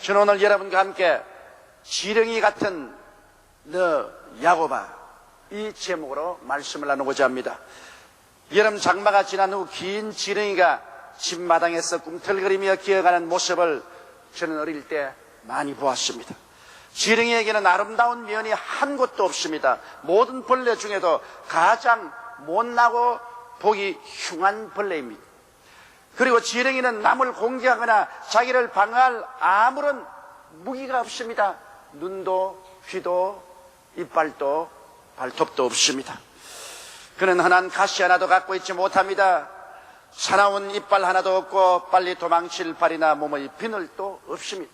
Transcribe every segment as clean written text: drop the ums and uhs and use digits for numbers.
저는 오늘 여러분과 함께 지렁이 같은 너 야곱아, 이 제목으로 말씀을 나누고자 합니다. 여름 장마가 지난 후 긴 지렁이가 집마당에서 꿈틀거리며 기어가는 모습을 저는 어릴 때 많이 보았습니다. 지렁이에게는 아름다운 면이 한 곳도 없습니다. 모든 벌레 중에도 가장 못나고 보기 흉한 벌레입니다. 그리고 지렁이는 남을 공격하거나 자기를 방어할 아무런 무기가 없습니다. 눈도 귀도 이빨도 발톱도 없습니다. 그는 흔한 가시 하나도 갖고 있지 못합니다. 사나운 이빨 하나도 없고 빨리 도망칠 발이나 몸의 비늘도 없습니다.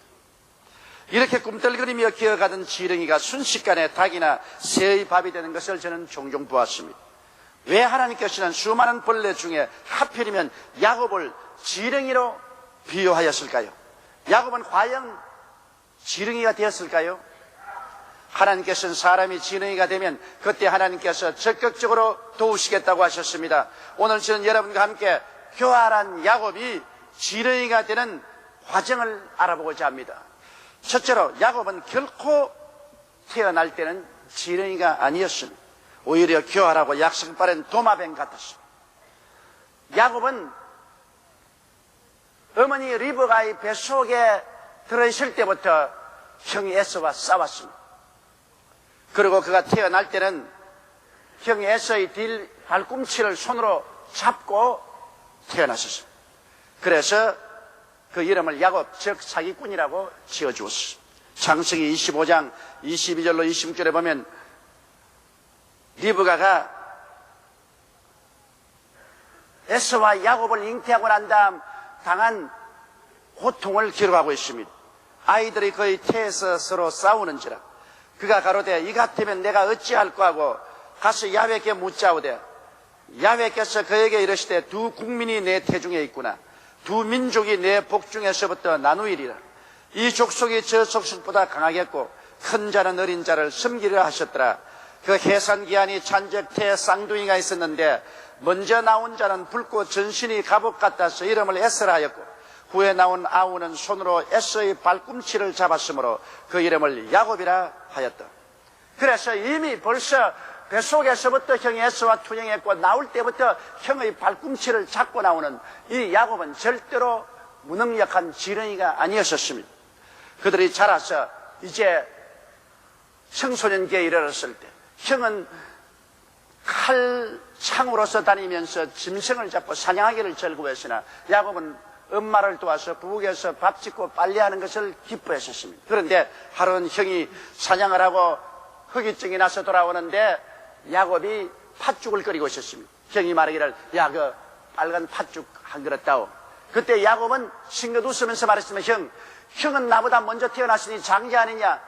이렇게 꿈틀거리며 기어가던 지렁이가 순식간에 닭이나 새의 밥이 되는 것을 저는 종종 보았습니다. 왜 하나님께서는 수많은 벌레 중에 하필이면 야곱을 지렁이로 비유하였을까요? 야곱은 과연 지렁이가 되었을까요? 하나님께서는 사람이 지렁이가 되면 그때 하나님께서 적극적으로 도우시겠다고 하셨습니다. 오늘 저는 여러분과 함께 교활한 야곱이 지렁이가 되는 과정을 알아보고자 합니다. 첫째로 야곱은 결코 태어날 때는 지렁이가 아니었습니다. 오히려 교활하고 약성 빠른 도마뱀 같았습니다. 야곱은 어머니 리브가의 뱃속에 들어있을 때부터 형이 에서와 싸웠습니다. 그리고 그가 태어날 때는 형이 에서의 딜 발꿈치를 손으로 잡고 태어났었습니다. 그래서 그 이름을 야곱, 즉 사기꾼이라고 지어주었습니다. 창세기 25장 22절로 26절에 보면 리브가가 에서와 야곱을 잉태하고 난 다음 당한 고통을 기록하고 있습니다. 아이들이 거의 태에서 서로 싸우는지라 그가 가로되 이 같으면 내가 어찌할꼬 하고 가서 야훼께 묻자오되 야훼께서 그에게 이르시되 두 국민이 내 태중에 있구나. 두 민족이 내 복중에서부터 나누이리라. 이 족속이 저 족속보다 강하겠고 큰 자는 어린 자를 섬기려 하셨더라. 그 해산기한이 찬적태에 쌍둥이가 있었는데 먼저 나온 자는 붉고 전신이 갑옷 같아서 이름을 에스라 하였고 후에 나온 아우는 손으로 에서의 발꿈치를 잡았으므로 그 이름을 야곱이라 하였다. 그래서 이미 벌써 뱃속에서부터 형이 에서와 투영했고 나올 때부터 형의 발꿈치를 잡고 나오는 이 야곱은 절대로 무능력한 지렁이가 아니었습니다. 그들이 자라서 이제 청소년기에 이르렀을 때 형은 칼창으로서 다니면서 짐승을 잡고 사냥하기를 즐거워했으나 야곱은 엄마를 도와서 부엌에서 밥 짓고 빨래하는 것을 기뻐했었습니다. 그런데 하루는 형이 사냥을 하고 허기증이 나서 돌아오는데 야곱이 팥죽을 끓이고 있었습니다. 형이 말하기를 야, 그 빨간 팥죽 한 그릇 다오. 그때 야곱은 싱긋 웃으면서 말했으면 형은 나보다 먼저 태어났으니 장자 아니냐.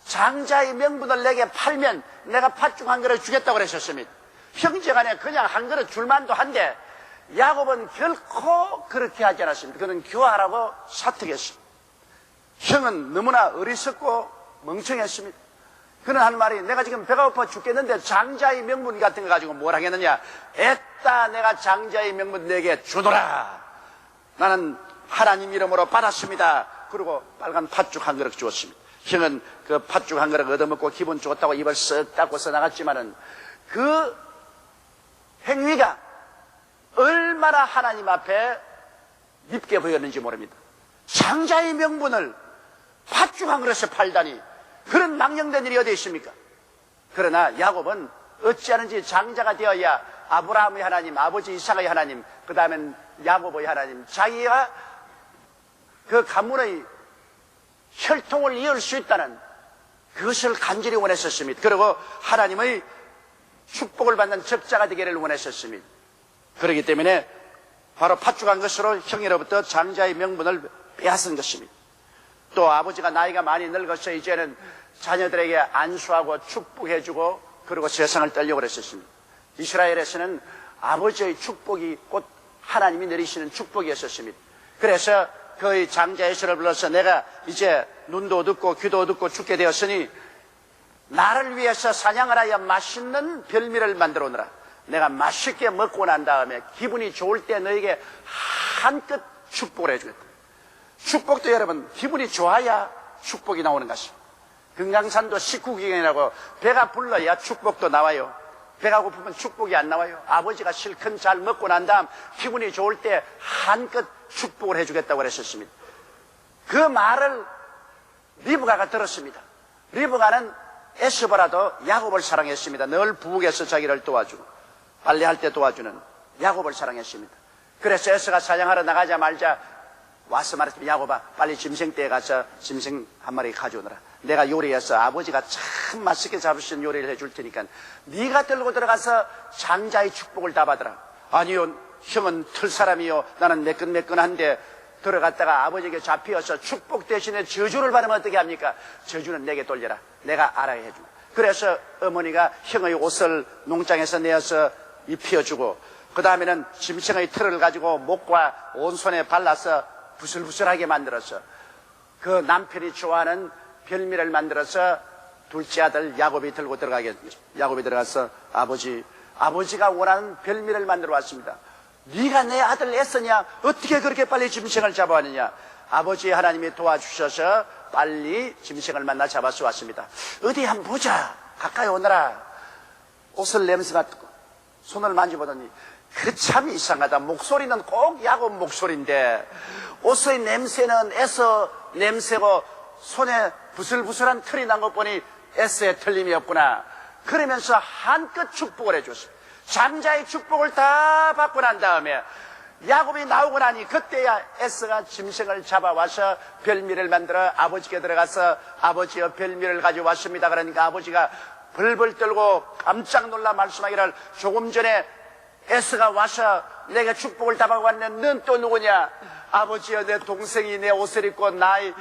장자의 명분을 내게 팔면 내가 팥죽 한 그릇 주겠다고 그랬었습니다. 형제간에 그냥 한 그릇 줄만도 한데 야곱은 결코 그렇게 하지 않았습니다. 그는 교활하고 사특했습니다. 형은 너무나 어리석고 멍청했습니다. 그는 한 말이 내가 지금 배가 고파 죽겠는데 장자의 명분 같은 거 가지고 뭘 하겠느냐. 애따 내가 장자의 명분 내게 주더라. 나는 하나님 이름으로 받았습니다. 그리고 빨간 팥죽 한 그릇 주었습니다. 형은 그 팥죽 한 그릇 얻어먹고 기분 좋다고 입을 쓱 닦고서 나갔지만은 그 행위가 얼마나 하나님 앞에 밉게 보였는지 모릅니다. 장자의 명분을 팥죽 한 그릇에 팔다니 그런 망령된 일이 어디 있습니까? 그러나 야곱은 어찌하는지 장자가 되어야 아브라함의 하나님, 아버지 이삭의 하나님, 그 다음엔 야곱의 하나님, 자기가 그 가문의 혈통을 이을 수 있다는 그것을 간절히 원했었습니다. 그리고 하나님의 축복을 받는 적자가 되기를 원했었습니다. 그렇기 때문에 바로 팥죽한 것으로 형으로부터 장자의 명분을 빼앗은 것입니다. 또 아버지가 나이가 많이 늙어서 이제는 자녀들에게 안수하고 축복해주고 그리고 세상을 떨려고 그랬었습니다. 이스라엘에서는 아버지의 축복이 곧 하나님이 내리시는 축복이었습니다. 그래서 그의 장자 에서를 불러서 내가 이제 눈도 어둡고 귀도 어둡고 죽게 되었으니 나를 위해서 사냥을 하여 맛있는 별미를 만들어 오너라. 내가 맛있게 먹고 난 다음에 기분이 좋을 때 너에게 한껏 축복을 해주겠다. 축복도 여러분 기분이 좋아야 축복이 나오는 것입니다. 금강산도 식후경이라고 배가 불러야 축복도 나와요. 배가 고프면 축복이 안 나와요. 아버지가 실컷 잘 먹고 난 다음 기분이 좋을 때 한껏 축복을 해주겠다고 그랬었습니다. 그 말을 리브가가 들었습니다. 리브가는 에스보라도 야곱을 사랑했습니다. 늘 부엌에서 자기를 도와주고 빨래할 때 도와주는 야곱을 사랑했습니다. 그래서 에스가 사냥하러 나가자마자 와서 말했습니다. 야곱아, 빨리 짐승떼에 가서 짐승 한 마리 가져오너라. 내가 요리해서 아버지가 참 맛있게 잡으신 요리를 해줄 테니까 네가 들고 들어가서 장자의 축복을 다 받으라. 아니요, 형은 틀사람이요, 나는 매끈매끈한데 들어갔다가 아버지에게 잡히어서 축복 대신에 저주를 받으면 어떻게 합니까? 저주는 내게 돌려라. 내가 알아야 해주고. 그래서 어머니가 형의 옷을 농장에서 내어서 입혀주고, 그 다음에는 짐승의 털을 가지고 목과 온 손에 발라서 부슬부슬하게 만들어서 그 남편이 좋아하는 별미를 만들어서 둘째 아들 야곱이 들고 야곱이 들어가서 아버지가 원하는 별미를 만들어 왔습니다. 네가 내 아들 애쓰냐? 어떻게 그렇게 빨리 짐승을 잡아왔느냐? 아버지 하나님이 도와주셔서 빨리 짐승을 만나 잡아서 왔습니다. 어디 한번 보자. 가까이 오너라. 옷을 냄새 맡고 손을 만져보더니 그 참 이상하다. 목소리는 꼭 야곱 목소리인데 옷의 냄새는 에서 냄새고 손에 부슬부슬한 털이 난 것 보니 에서의 틀림이 없구나. 그러면서 한껏 축복을 해줬습니다. 장자의 축복을 다 받고 난 다음에 야곱이 나오고 나니 그때야 에서가 짐승을 잡아와서 별미를 만들어 아버지께 들어가서 아버지여 별미를 가져왔습니다. 그러니까 아버지가 벌벌 떨고 깜짝 놀라 말씀하기를 조금 전에 에서가 와서 내가 축복을 다 받고 왔는데 넌 또 누구냐? 아버지여, 내 동생이 내 옷을 입고 나의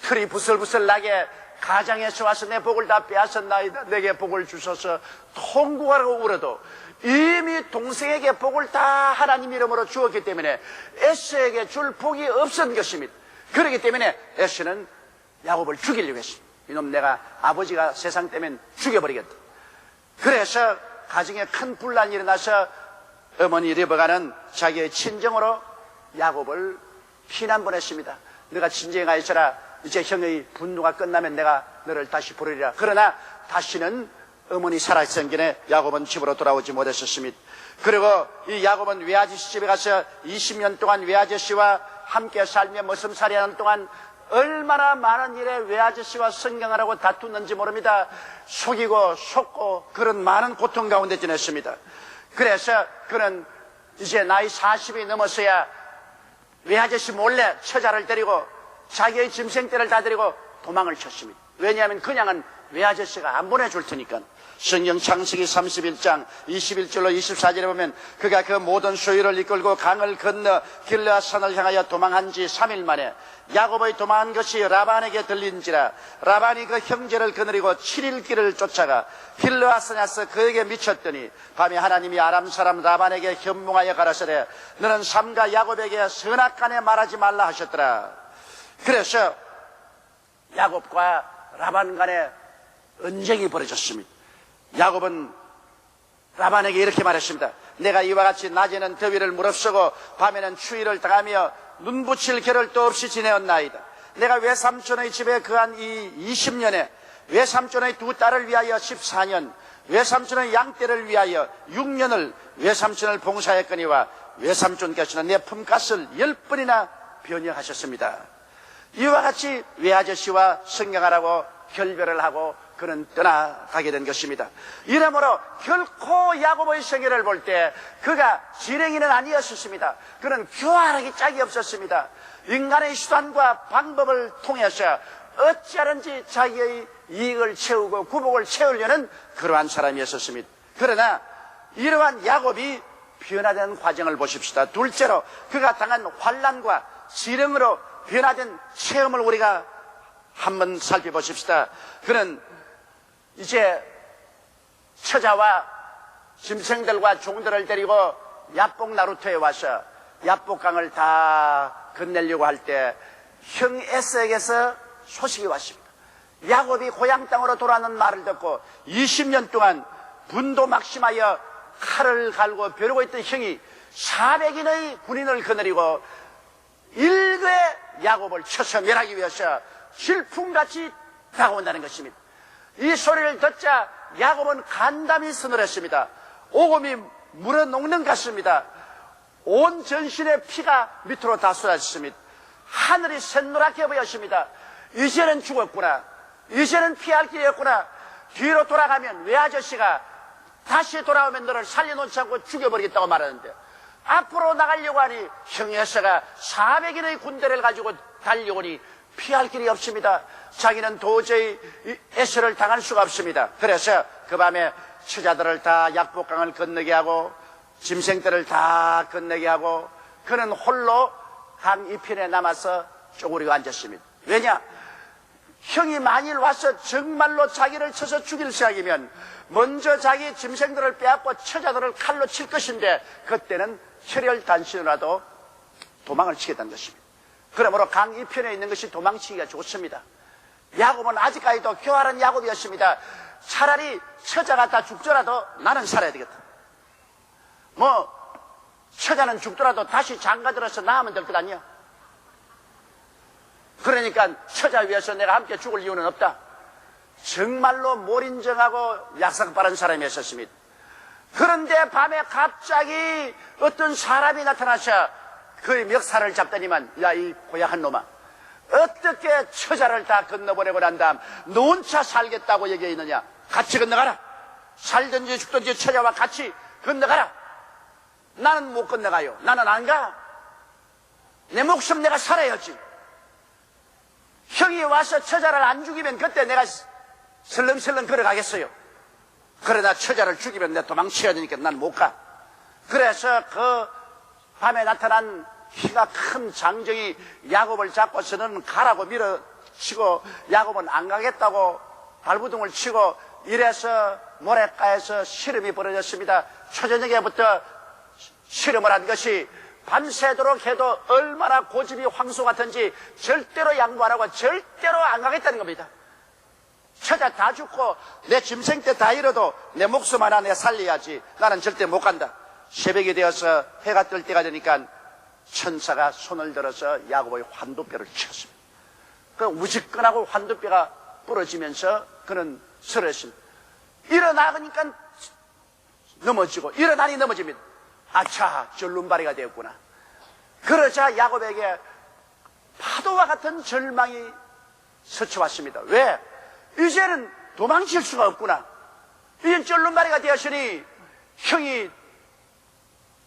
털이 부슬부슬 나게 가장에서 와서 내 복을 다 빼앗았나이다. 내게 복을 주셔서 통곡하라고 울어도 이미 동생에게 복을 다 하나님 이름으로 주었기 때문에 에서에게 줄 복이 없었던 것입니다. 그렇기 때문에 에서는 야곱을 죽이려고 했습니다. 이놈 내가 아버지가 세상 때문에 죽여버리겠다. 그래서 가정에 큰 분란이 일어나서 어머니 리브가는 자기의 친정으로 야곱을 피난 보냈습니다. 너가 친정에 가 있어라. 이제 형의 분노가 끝나면 내가 너를 다시 부르리라. 그러나 다시는 어머니 살아있던 길에 야곱은 집으로 돌아오지 못했었습니다. 그리고 이 야곱은 외아저씨 집에 가서 20년 동안 외아저씨와 함께 살며 머슴살이 하는 동안 얼마나 많은 일에 외아저씨와 성경하라고 다투는지 모릅니다. 속이고 속고 그런 많은 고통 가운데 지냈습니다. 그래서 그는 이제 나이 40이 넘어서야 외아저씨 몰래 처자를 데리고 자기의 짐승떼를 다 데리고 도망을 쳤습니다. 왜냐하면 그냥은 외아저씨가 안 보내줄 테니까. 성경 창세기 31장 21절로 24절에 보면 그가 그 모든 소유를 이끌고 강을 건너 길르앗 산을 향하여 도망한 지 3일 만에 야곱의 도망한 것이 라반에게 들린지라 라반이 그 형제를 거느리고 7일 길을 쫓아가 길르앗 산에서 그에게 미쳤더니 밤에 하나님이 아람 사람 라반에게 현몽하여 가라사대 너는 삼가 야곱에게 선악간에 말하지 말라 하셨더라. 그래서 야곱과 라반 간에 언쟁이 벌어졌습니다. 야곱은 라반에게 이렇게 말했습니다. 내가 이와 같이 낮에는 더위를 무릅쓰고 밤에는 추위를 당하며 눈붙일 겨를도 없이 지내었나이다. 내가 외삼촌의 집에 거한 이 20년에 외삼촌의 두 딸을 위하여 14년, 외삼촌의 양떼를 위하여 6년을 외삼촌을 봉사했거니와 외삼촌께서는 내 품값을 10번이나 변형하셨습니다. 이와 같이 외아저씨와 성경하라고 결별을 하고 그는 떠나가게 된 것입니다. 이러므로 결코 야곱의 생애를 볼 때 그가 지렁이는 아니었습니다. 그는 교활하기 짝이 없었습니다. 인간의 수단과 방법을 통해서 어찌하든지 자기의 이익을 채우고 구복을 채우려는 그러한 사람이었습니다. 그러나 이러한 야곱이 변화된 과정을 보십시다. 둘째로 그가 당한 환난과 지렁으로 변화된 체험을 우리가 한번 살펴보십시다. 그는 이제 처자와 짐승들과 종들을 데리고 야복 나루터에 와서 야복강을 다 건네려고 할 때 형 에서에게서 소식이 왔습니다. 야곱이 고향 땅으로 돌아오는 말을 듣고 20년 동안 분도 막심하여 칼을 갈고 벼르고 있던 형이 400인의 군인을 거느리고 일거에 야곱을 쳐서 멸하기 위해서 질풍같이 다가온다는 것입니다. 이 소리를 듣자 야곱은 간담이 서늘했습니다. 오금이 물어녹는 것 같습니다. 온 전신의 피가 밑으로 다 쏟아졌습니다. 하늘이 샛노랗게 보였습니다. 이제는 죽었구나. 이제는 피할 길이 없구나. 뒤로 돌아가면 외아저씨가 다시 돌아오면 너를 살려놓지 않고 죽여버리겠다고 말하는데, 앞으로 나가려고 하니 형예서가 400인의 군대를 가지고 달려오니 피할 길이 없습니다. 자기는 도저히 애서를 당할 수가 없습니다. 그래서 그 밤에 처자들을 다 약복강을 건너게 하고 짐승들을 다 건너게 하고 그는 홀로 강 이편에 남아서 쪼그리고 앉았습니다. 왜냐? 형이 만일 와서 정말로 자기를 쳐서 죽일 생각이면 먼저 자기 짐승들을 빼앗고 처자들을 칼로 칠 것인데, 그때는 혈혈단신이라도 도망을 치겠다는 것입니다. 그러므로 강 이편에 있는 것이 도망치기가 좋습니다. 야곱은 아직까지도 교활한 야곱이었습니다. 차라리 처자가 다 죽더라도 나는 살아야 되겠다. 처자는 죽더라도 다시 장가들어서 나으면 될 것 아니야. 그러니까 처자 위해서 내가 함께 죽을 이유는 없다. 정말로 몰인정하고 약속 바른 사람이었습니다. 그런데 밤에 갑자기 어떤 사람이 나타나서 그의 멱살을 잡더니만, 야, 이 고약한 놈아, 어떻게 처자를 다 건너보내고 난 다음 너 혼자 살겠다고 얘기해 있느냐. 같이 건너가라. 살든지 죽든지 처자와 같이 건너가라. 나는 못 건너가요. 나는 안 가. 내 목숨 내가 살아야지. 형이 와서 처자를 안 죽이면 그때 내가 설렁설렁 걸어가겠어요. 그러다 처자를 죽이면 내가 도망쳐야 되니까 난 못 가. 그래서 그 밤에 나타난 키가 큰 장정이 야곱을 잡고서는 가라고 밀어치고, 야곱은 안 가겠다고 발부둥을 치고, 이래서 모래가에서 씨름이 벌어졌습니다. 초저녁에부터 씨름을 한 것이 밤새도록 해도 얼마나 고집이 황소 같은지 절대로 양보 안 하고 절대로 안 가겠다는 겁니다. 처자 다 죽고 내 짐승 때 다 잃어도 내 목숨 하나 내가 살려야지. 나는 절대 못 간다. 새벽이 되어서 해가 뜰 때가 되니까 천사가 손을 들어서 야곱의 환도뼈를 쳤습니다. 그 우직근하고 환도뼈가 부러지면서 그는 쓰러졌습니다. 일어나니까 넘어지고 일어나니 넘어집니다. 아차, 절름발이가 되었구나. 그러자 야곱에게 파도와 같은 절망이 스쳐왔습니다. 왜? 이제는 도망칠 수가 없구나. 이젠 절름발이가 되었으니 형이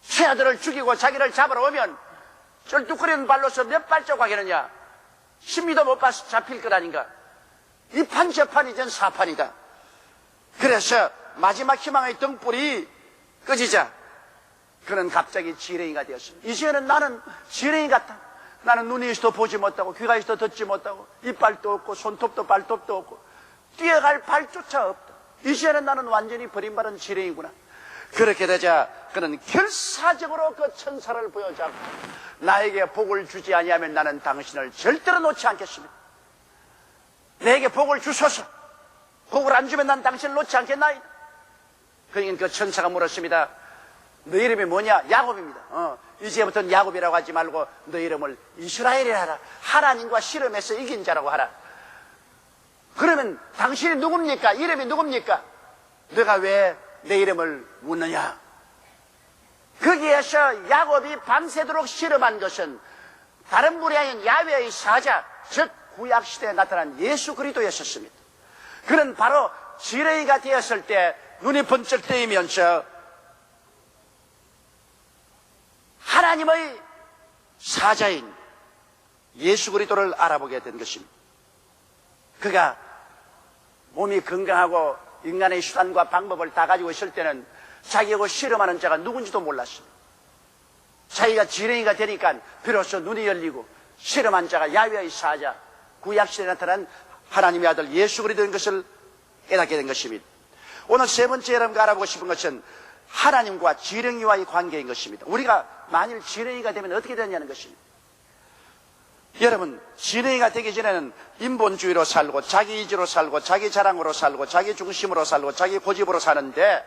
새아들을 죽이고 자기를 잡으러 오면 쩔뚝거리는 발로서 몇 발자국 하겠느냐. 10미도 못 봐서 잡힐 것 아닌가. 이 판 저 판 이젠 사판이다. 그래서 마지막 희망의 등불이 꺼지자 그는 갑자기 지렁이가 되었습니다. 이제는 나는 지렁이 같다. 나는 눈이 있어도 보지 못하고 귀가 있어도 듣지 못하고 이빨도 없고 손톱도 발톱도 없고 뛰어갈 발조차 없다. 이제는 나는 완전히 버림받은 지렁이구나. 그렇게 되자 그는 결사적으로 그 천사를 보여잡고, 나에게 복을 주지 아니하면 나는 당신을 절대로 놓지 않겠습니다. 내게 복을 주소서. 복을 안 주면 난 당신을 놓지 않겠나이다. 그러니까 그 천사가 물었습니다. 너 이름이 뭐냐? 야곱입니다. 이제부터는 야곱이라고 하지 말고 너 이름을 이스라엘이라 하라. 하나님과 씨름해서 이긴 자라고 하라. 그러면 당신이 누굽니까? 이름이 누굽니까? 너가 왜 내 이름을 묻느냐? 거기에서 야곱이 밤새도록 씨름한 것은 다른 분이 아닌 야훼의 사자, 즉 구약시대에 나타난 예수 그리스도였었습니다. 그는 바로 지렁이가 되었을 때 눈이 번쩍 뜨이면서 하나님의 사자인 예수 그리스도를 알아보게 된 것입니다. 그가 몸이 건강하고 인간의 수단과 방법을 다 가지고 있을 때는 자기하고 씨름하는 자가 누군지도 몰랐습니다. 자기가 지렁이가 되니까 비로소 눈이 열리고 씨름한 자가 야훼의 사자, 구약시대에 나타난 하나님의 아들 예수 그리스도인 것을 깨닫게 된 것입니다. 오늘 세 번째 여러분과 알아보고 싶은 것은 하나님과 지렁이와의 관계인 것입니다. 우리가 만일 지렁이가 되면 어떻게 되느냐는 것입니다. 여러분, 지렁이가 되기 전에는 인본주의로 살고 자기 의지로 살고 자기 자랑으로 살고 자기 중심으로 살고 자기 고집으로 사는데,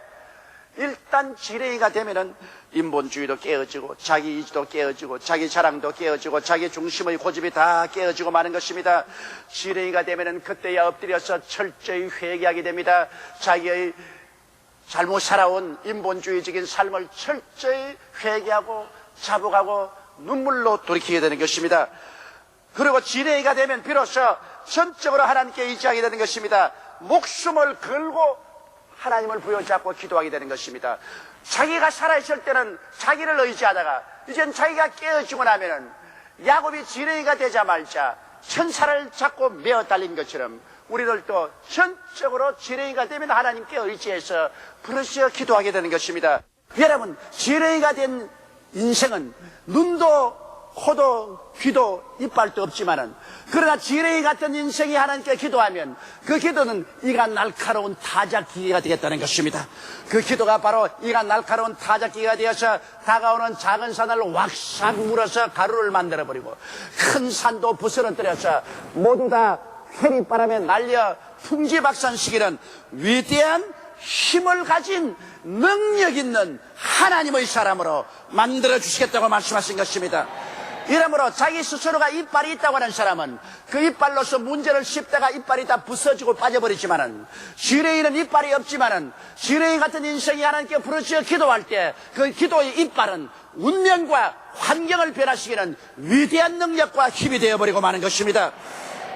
일단 지렁이가 되면은 인본주의도 깨어지고 자기 이지도 깨어지고 자기 자랑도 깨어지고 자기 중심의 고집이 다 깨어지고 마는 것입니다. 지렁이가 되면은 그때야 엎드려서 철저히 회개하게 됩니다. 자기의 잘못 살아온 인본주의적인 삶을 철저히 회개하고 자복하고 눈물로 돌이키게 되는 것입니다. 그리고 지렁이가 되면 비로소 전적으로 하나님께 의지하게 되는 것입니다. 목숨을 걸고 하나님을 부여잡고 기도하게 되는 것입니다. 자기가 살아있을 때는 자기를 의지하다가 이젠 자기가 깨어지고 나면은 야곱이 지렁이가 되자마자 천사를 잡고 메어 달린 것처럼 우리들도 전적으로 지렁이가 되면 하나님께 의지해서 부르짖어 기도하게 되는 것입니다. 여러분, 지렁이가 된 인생은 눈도 코도 귀도 이빨도 없지만은 그러나 지렁이 같은 인생이 하나님께 기도하면 그 기도는 이가 날카로운 타작기가 되겠다는 것입니다. 그 기도가 바로 이가 날카로운 타작기가 되어서 다가오는 작은 산을 왁싹 물어서 가루를 만들어버리고 큰 산도 부스러뜨려서 모두 다 회리바람에 날려 풍지박산시키는 위대한 힘을 가진 능력 있는 하나님의 사람으로 만들어 주시겠다고 말씀하신 것입니다. 이러므로 자기 스스로가 이빨이 있다고 하는 사람은 그 이빨로서 문제를 씹다가 이빨이 다 부서지고 빠져버리지만은 지렁이는 이빨이 없지만은 지렁이 같은 인생이 하나님께 부르짖어 기도할 때 그 기도의 이빨은 운명과 환경을 변화시키는 위대한 능력과 힘이 되어버리고 마는 것입니다.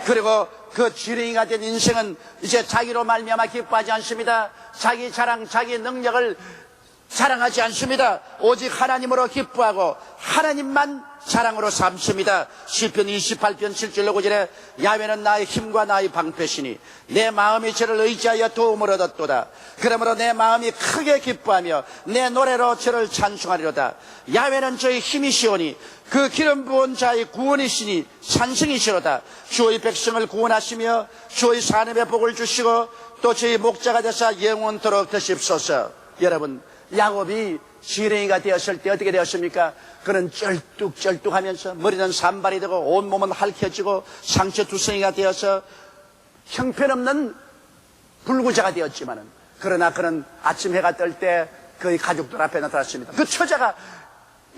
그리고 그 지렁이가 된 인생은 이제 자기로 말미암아 기뻐하지 않습니다. 자기 자랑, 자기 능력을 자랑하지 않습니다. 오직 하나님으로 기뻐하고 하나님만 자랑으로 삼습니다. 시편 28편 7절로 9절에 야훼는 나의 힘과 나의 방패시니 내 마음이 저를 의지하여 도움을 얻었도다. 그러므로 내 마음이 크게 기뻐하며 내 노래로 저를 찬송하리로다. 야훼는 저의 힘이시오니 그 기름 부은 자의 구원이시니 찬송이시로다. 주의 백성을 구원하시며 주의 산업에 복을 주시고 또 저의 목자가 되사 영원토록 되십소서. 여러분, 야곱이 지렁이가 되었을 때 어떻게 되었습니까? 그는 쩔뚝쩔뚝하면서 머리는 산발이 되고 온몸은 핥혀지고 상처투성이가 되어서 형편없는 불구자가 되었지만은 그러나 그는 아침 해가 뜰 때 그의 가족들 앞에 나타났습니다. 그 처자가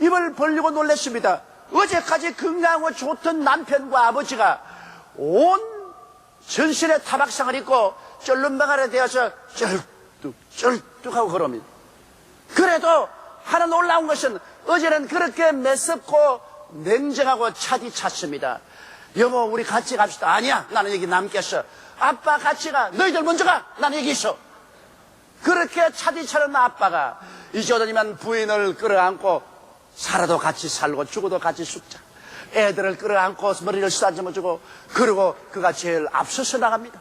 입을 벌리고 놀랐습니다. 어제까지 건강하고 좋던 남편과 아버지가 온 전신에 타박상을 입고 쩔름방아를 되어서 쩔뚝쩔뚝하고 걸어옵니다. 그래도 하나 놀라운 것은 어제는 그렇게 매섭고 냉정하고 차디찼습니다. 여보, 우리 같이 갑시다. 아니야, 나는 여기 남겠어. 아빠 같이 가. 너희들 먼저 가. 나는 여기 있어. 그렇게 차디차는 아빠가 이제 오더니만 부인을 끌어안고 살아도 같이 살고 죽어도 같이 죽자. 애들을 끌어안고 머리를 쓰다듬어주고 그리고 그가 제일 앞서서 나갑니다.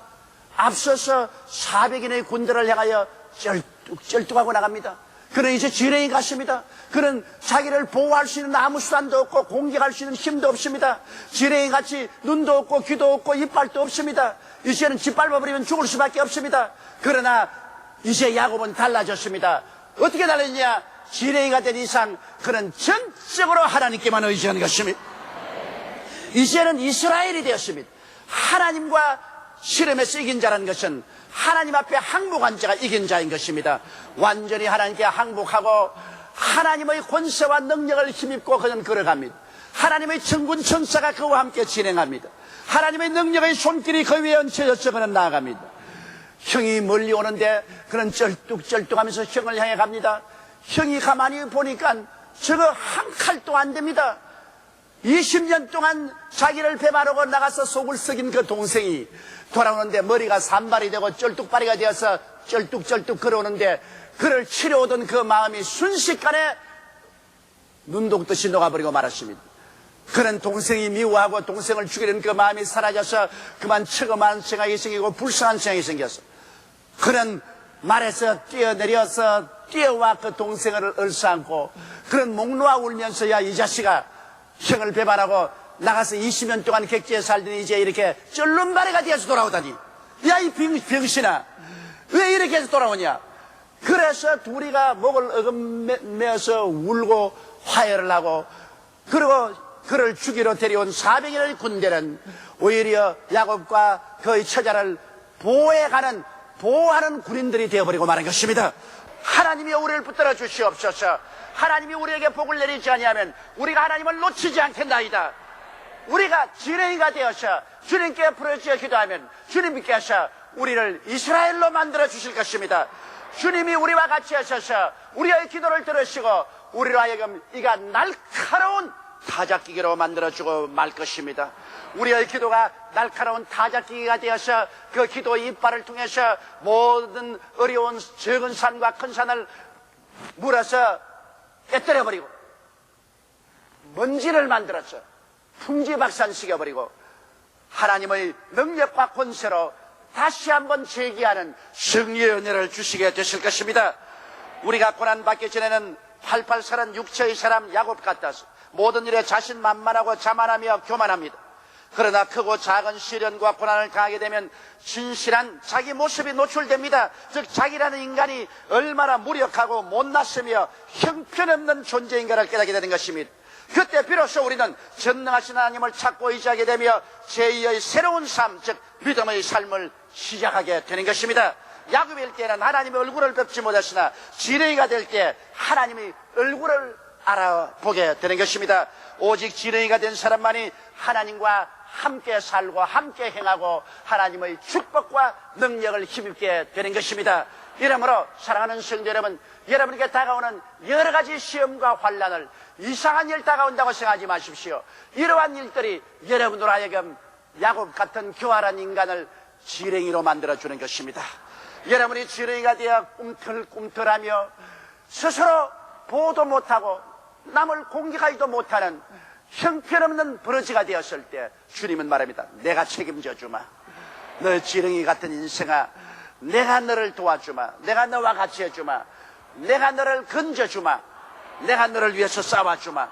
앞서서 400인의 군대를 향하여 쩔뚝쩔뚝하고 나갑니다. 그는 이제 지렁이 같습니다. 그는 자기를 보호할 수 있는 아무 수단도 없고 공격할 수 있는 힘도 없습니다. 지렁이같이 눈도 없고 귀도 없고 이빨도 없습니다. 이제는 짓밟아버리면 죽을 수밖에 없습니다. 그러나 이제 야곱은 달라졌습니다. 어떻게 달라졌냐? 지렁이가 된 이상 그는 전적으로 하나님께만 의지하는 것입니다. 이제는 이스라엘이 되었습니다. 하나님과 실험에서 이긴 자라는 것은 하나님 앞에 항복한 자가 이긴 자인 것입니다. 완전히 하나님께 항복하고 하나님의 권세와 능력을 힘입고 그는 걸어갑니다. 하나님의 천군 천사가 그와 함께 진행합니다. 하나님의 능력의 손길이 그 위에 얹혀져서 그는 나아갑니다. 형이 멀리 오는데 그는 쩔뚝쩔뚝하면서 형을 향해 갑니다. 형이 가만히 보니까 저거 한 칼도 안 됩니다. 20년 동안 자기를 배바르고 나가서 속을 썩인 그 동생이 돌아오는데 머리가 산발이 되고 쩔뚝발이가 되어서 쩔뚝쩔뚝 걸어오는데 그를 치려오던 그 마음이 순식간에 눈독듯이 녹아버리고 말았습니다. 그는 동생이 미워하고 동생을 죽이려는 그 마음이 사라져서 그만 처음한 생각이 생기고 불쌍한 생각이 생겼어. 그는 말에서 뛰어내려서 뛰어와 그 동생을 얼싸안고 그는 목 놓아 울면서 야, 이 자식아, 형을 배반하고 나가서 20년 동안 객지에 살더니 이제 이렇게 쩔름바리가 되어서 돌아오다니. 야, 이 병신아, 왜 이렇게 해서 돌아오냐? 그래서 둘이가 목을 어금매어서 울고 화해를 하고 그리고 그를 죽이러 데려온 400인의 군대는 오히려 야곱과 그의 처자를 보호하는 군인들이 되어버리고 마는 것입니다. 하나님이 우리를 붙들어 주시옵소서. 하나님이 우리에게 복을 내리지 아니하면 우리가 하나님을 놓치지 않겠나이다. 우리가 지렁이가 되어서 주님께 부르짖어 기도하면 주님께서 우리를 이스라엘로 만들어 주실 것입니다. 주님이 우리와 같이 하셔서 우리의 기도를 들으시고 우리로 하여금 이가 날카로운 타작기계로 만들어주고 말 것입니다. 우리의 기도가 날카로운 타작기계가 되어서 그 기도 이빨을 통해서 모든 어려운 적은 산과 큰 산을 물어서 깨뜨려버리고 먼지를 만들어서 풍지박산시켜버리고 하나님의 능력과 권세로 다시 한번 재기하는 승리의 은혜를 주시게 되실 것입니다. 우리가 고난받기 전에는 팔팔살은 육체의 사람 야곱 같아서 모든 일에 자신만만하고 자만하며 교만합니다. 그러나 크고 작은 시련과 고난을 당하게 되면 진실한 자기 모습이 노출됩니다. 즉 자기라는 인간이 얼마나 무력하고 못났으며 형편없는 존재인가를 깨닫게 되는 것입니다. 그때 비로소 우리는 전능하신 하나님을 찾고 의지하게 되며 제2의 새로운 삶, 즉 믿음의 삶을 시작하게 되는 것입니다. 야곱일 때는 하나님의 얼굴을 뵙지 못했으나 지렁이가 될 때 하나님의 얼굴을 알아보게 되는 것입니다. 오직 지렁이가 된 사람만이 하나님과 함께 살고 함께 행하고 하나님의 축복과 능력을 힘입게 되는 것입니다. 이러므로 사랑하는 성도 여러분, 여러분에게 다가오는 여러 가지 시험과 환난을 이상한 일 다가온다고 생각하지 마십시오. 이러한 일들이 여러분으로 하여금 야곱 같은 교활한 인간을 지렁이로 만들어주는 것입니다. 여러분이 지렁이가 되어 꿈틀꿈틀하며 스스로 보호도 못하고 남을 공격하지도 못하는 형편없는 버러지가 되었을 때 주님은 말합니다. 내가 책임져 주마. 너 지렁이 같은 인생아, 내가 너를 도와주마. 내가 너와 같이 해주마. 내가 너를 건져주마. 내가 너를 위해서 싸워주마.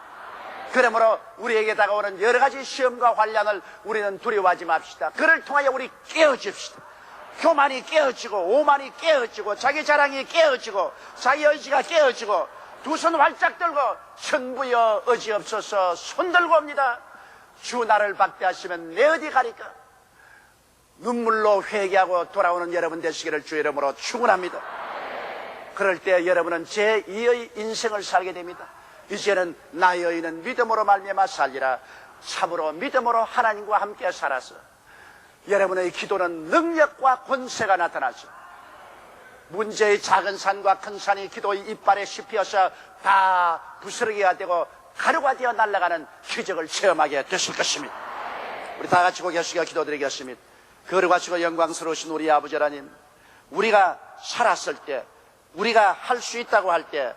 그러므로 우리에게 다가오는 여러 가지 시험과 환난을 우리는 두려워하지 맙시다. 그를 통하여 우리 깨어집시다. 교만이 깨어지고 오만이 깨어지고 자기 자랑이 깨어지고 자기 의지가 깨어지고 두 손 활짝 들고 천부여 의지없어서 손 들고 옵니다. 주 나를 박대하시면 내 어디 가리까. 눈물로 회개하고 돌아오는 여러분 되시기를 주 이름으로 축원합니다. 그럴 때 여러분은 제2의 인생을 살게 됩니다. 이제는 나의 의는 믿음으로 말미암아 살리라. 참으로 믿음으로 하나님과 함께 살아서 여러분의 기도는 능력과 권세가 나타나서 문제의 작은 산과 큰 산이 기도의 이빨에 씹혀서 다 부스러기가 되고 가루가 되어 날아가는 기적을 체험하게 되실 것입니다. 우리 다 같이 고개 숙여 기도드리겠습니다. 거룩하시고 영광스러우신 우리 아버지 하나님, 우리가 살았을 때, 우리가 할 수 있다고 할 때,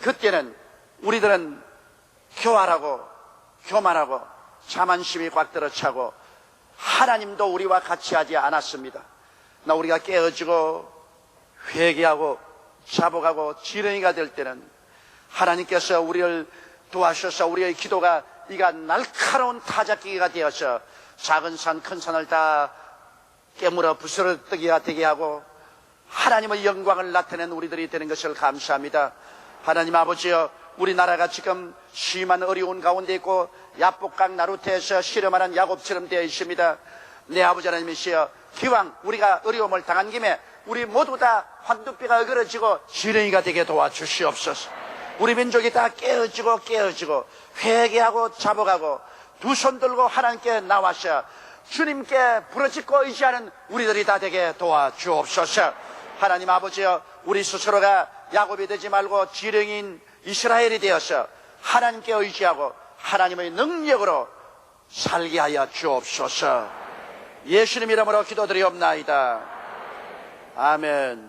그때는 우리들은 교활하고 교만하고 자만심이 꽉 들어차고 하나님도 우리와 같이 하지 않았습니다. 나 우리가 깨어지고 회개하고 자복하고 지렁이가 될 때는 하나님께서 우리를 도와주셔서 우리의 기도가 이가 날카로운 타작기가 되어서 작은 산 큰 산을 다 깨물어 부스러뜨기가 되게 하고 하나님의 영광을 나타내는 우리들이 되는 것을 감사합니다. 하나님 아버지여, 우리나라가 지금 심한 어려운 가운데 있고 야복강 나루터에서 실험하는 야곱처럼 되어 있습니다. 내 아버지 하나님이시여, 기왕 우리가 어려움을 당한 김에 우리 모두 다 황두뼈가 어그러지고 지렁이가 되게 도와주시옵소서. 우리 민족이 다 깨어지고 회개하고 자복하고 두 손 들고 하나님께 나와서 주님께 부르짖고 의지하는 우리들이 다 되게 도와주옵소서. 하나님 아버지여, 우리 스스로가 야곱이 되지 말고 지렁이인 이스라엘이 되어서 하나님께 의지하고 하나님의 능력으로 살게 하여 주옵소서. 예수님 이름으로 기도드리옵나이다. 아멘.